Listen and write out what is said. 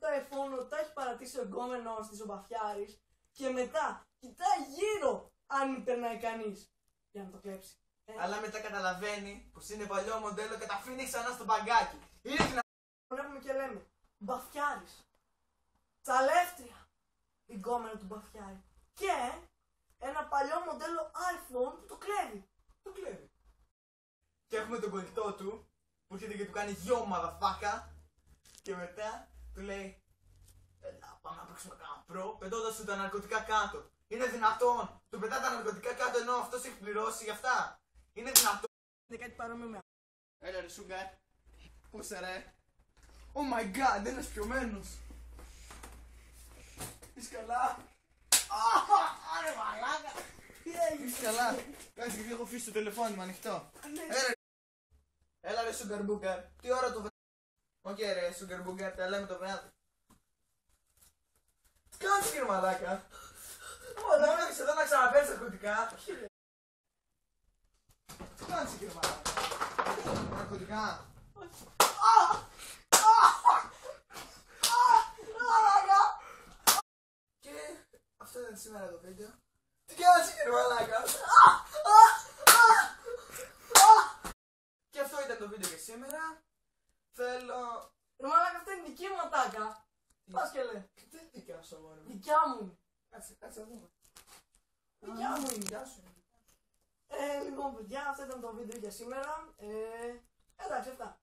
το iPhone, το έχει παρατήσει ο εγκόμενος της ο Μπαφιάρης και μετά κοιτάει γύρω αν περνάει κανείς για να το κλέψει. Αλλά μετά καταλαβαίνει πως είναι παλιό μοντέλο και τα αφήνει ξανά στο μπαγκάκι. Είναι δυνατόν. Βλέπουμε και λέμε Μπαφιάρης, τσαλεύτρια, εγκόμενο του Μπαφιάρη και ένα παλιό μοντέλο iPhone που το κλέβει. Το κλέβει. Και έχουμε τον κολλητό του που έρχεται και του κάνει γιο μαδαφάκα και μετά του λέει έλα πάμε να παίξουμε κάνα προ πετώντας του τα ναρκωτικά κάτω. Είναι δυνατόν. Του πετά τα ναρκωτικά κάτω ενώ αυτός έχει πληρώσει για αυτά. Είναι δυνατόν. Είναι κάτι παρόμοιο με Έλα ρε Σούγκαρ. Πώς ρε. Oh my god, ένας πιωμένος. Είσαι καλά. Άρε μαλάκα. τι έγινε. Είσαι καλά. Κάτσε γιατί έχω αφήσει το τηλεφώνημα ανοιχτό. Έλα ρε Σούγκαρ Μπούγκαρ. Τι ώρα το βράδυ. Οκ ρε Σούγκαρ Μπούγκαρ, τα λέμε το βράδυ. Τι κάνεις κύριε μαλάκα. Μόνο έρχεσαι εδώ να ξαναπαίρνεις ναρκωτικά. Τι κάνεις κύριε μαλάκα. Ναρκωτικά. Και αυτό ήταν σήμερα το βίντεο. Τι κάνεις κύριε μαλάκα. Και αυτό ήταν το βίντεο για σήμερα. Θέλω... Ρε μαλάκα, αυτή είναι δική μου ατάκα. Πας και λέει. Δεν είναι δικιά σου αγόρι μου. Δικιά μου είναι. Κάτσε να δούμε. Δικιά μου είναι. Δικιά σου. Λοιπόν παιδιά, αυτό ήταν το βίντεο για σήμερα. Εντάξει, αυτά.